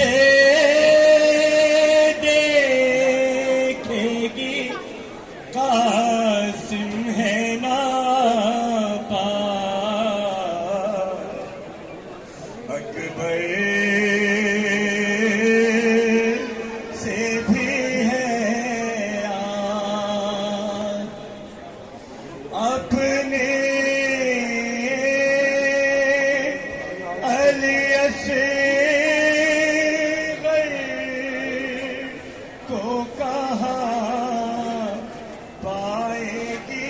मुझे देखेगी कासिम है ना अकबर से भी है अपने अली असग़र को कहाँ पाएगी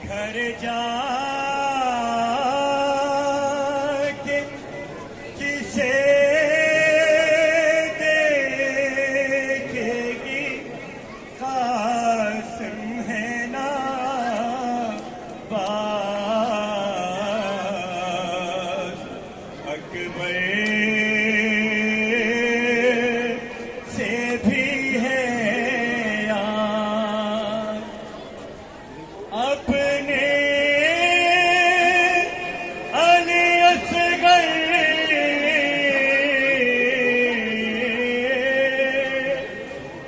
घर जाके किसे देखेगी कासिम है ना बास अकबर से भी है अपने अली असग़र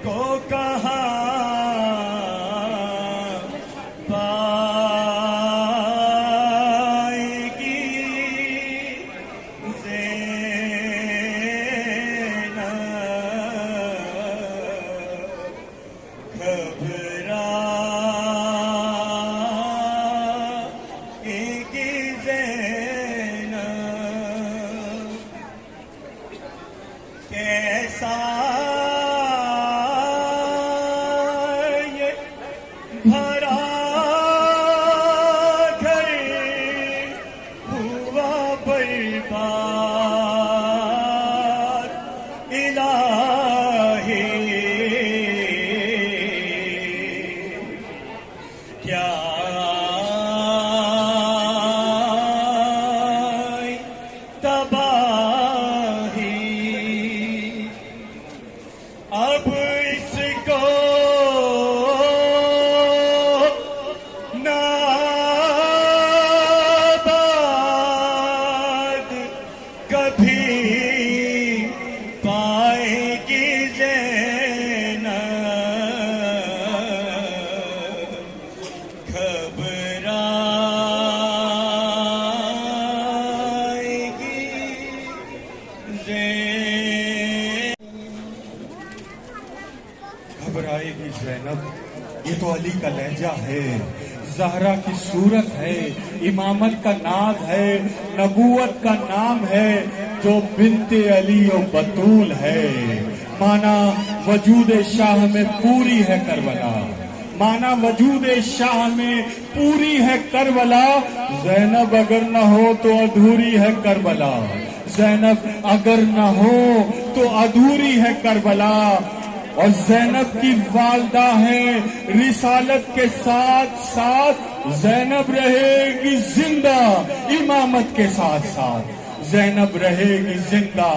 को कहाँ पाएगी ज़ैनब घबराएगी ज़ैनब कैसा ये भरा घर हुआ बर्बाद इलाही क्या तबाही अब इसको नाबाद कभी पाएगी ज़ैनब घबराएगी घबराएगी ज़ैनब। ये तो अली का लहजा है, ज़हरा की सूरत है, इमामत का नाज है, नबूवत का नाम है, जो बिन्ते अली और बतूल है। माना वजूद शाह में पूरी है करबला, माना वजूद शाह में पूरी है करबला। ज़ैनब अगर न हो तो अधूरी है करबला, ज़ैनब अगर न हो तो अधूरी है करबला। और ज़ैनब की वालदा है रिसालत के साथ साथ, ज़ैनब रहेगी जिंदा इमामत के साथ साथ, ज़ैनब रहेगी जिंदा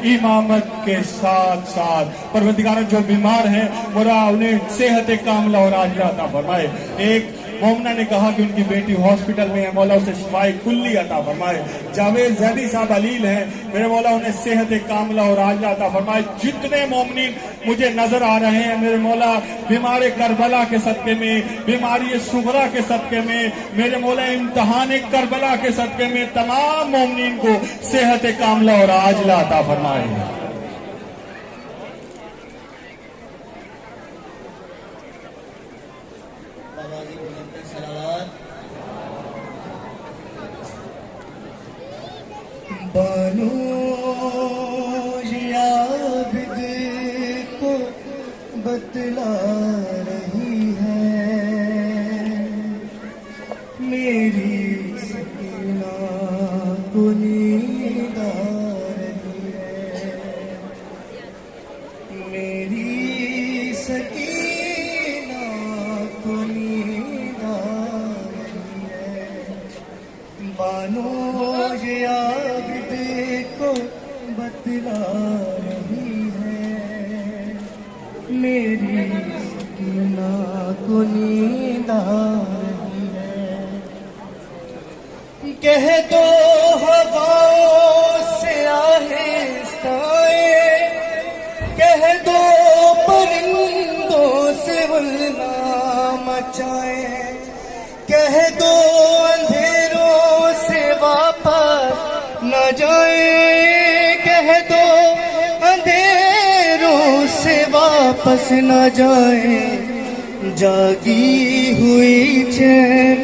इमामत के साथ साथ। परवरदिगार जो बीमार हैं मोरा उन्हें सेहत कामला और आजिला अता फरमाए। एक मोमना ने कहा कि उनकी बेटी हॉस्पिटल में है, मौला उसे शिफाए कुल्ली अता फरमाए। जावेद जैदी साहब अलील हैं, मेरे मौला उन्हें सेहत कामला और आजिला अता फरमाए। जितने मोमिनीन मुझे नजर आ रहे हैं मेरे मौला, बीमार करबला के सदके में, बीमारी सुगरा के सदके में, मेरे मौला इम्तिहान करबला के सदके में तमाम मोमिनीन को सेहत कामला और आजिला अता फरमाए। बानो याबिद को बतला रही है मेरी सकीना को नींद आ रही है, मेरी सकीना को नींद आ रही है। बानो बतला रही है, मेरी सकीना को नींद आ रही है। कह दो हवाओं से आहिस्ताए, कह दो परिंदों से वरना मचाए, कह दो अंधेरों से वापस न जाए, कह दो अंधेरों से वापस न जाए। जागी हुई चैन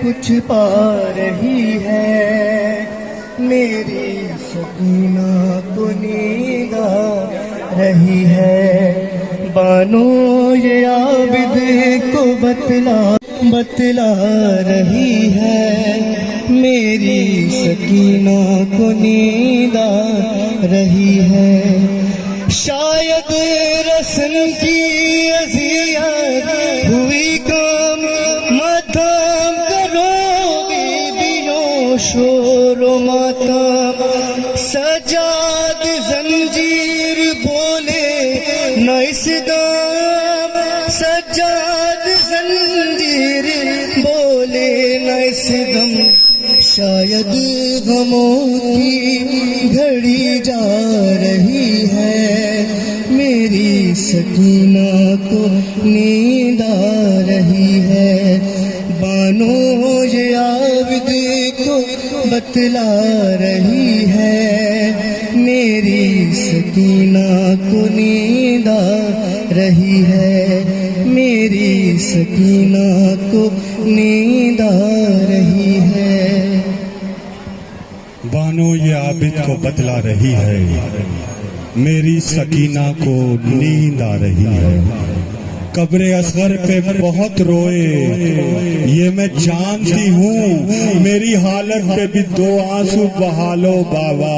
कुछ पा रही है, मेरी सकीना को नींद आ रही है। बानो ये आबिद को बतला रही है, मेरी सकीना को नींद आ रही है। शायद रस्म की अज़ियत हुई कम, मातम करोगे दियो शोर मातम। सजाद जंजीर बोले न इस दम, सजाद जंजीर बोले न इस दम। शायद गमों की घड़ी जा रही है, मेरी सकीना को नींद आ रही है। बानो ये आबिद को बतला रही है, मेरी सकीना को नींद आ रही है, मेरी सकीना को नींद आ रही है। बानो ये आबिद को बतला रही है, मेरी सकीना को नींद आ रही है। कब्रे असगर पे बहुत रोए, ये मैं जानती हूँ, मेरी हालत पे भी दो आंसू बहा लो बाबा।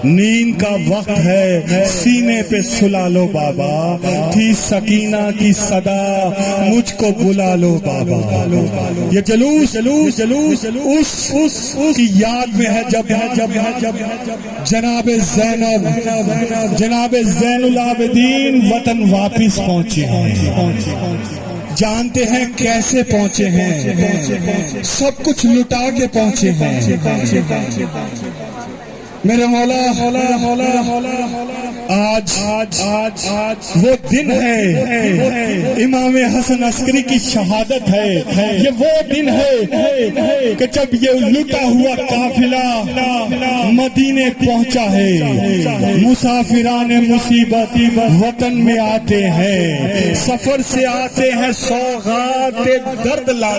नींद का वक्त है, सीने पे सुला लो बाबा। थी सकीना की सदा, मुझको बुला लो बाबा। ये जलूस जलूस जलूस उस की याद में है जब जनाबे ज़ैनब, जनाबे ज़ैनुल आबिदीन वतन वापिस पहुंचे हैं। जानते हैं कैसे पहुंचे हैं, सब कुछ लुटा के पहुंचे हैं। मेरे मौला आज वो दिन है, इमाम हसन अस्करी की शहादत है। ये वो दिन है कि जब ये लुटा हुआ काफिला मदीने पहुंचा है। मुसाफिराने मुसीबत वतन में आते हैं, सफर से आते हैं सौगात दर्द ला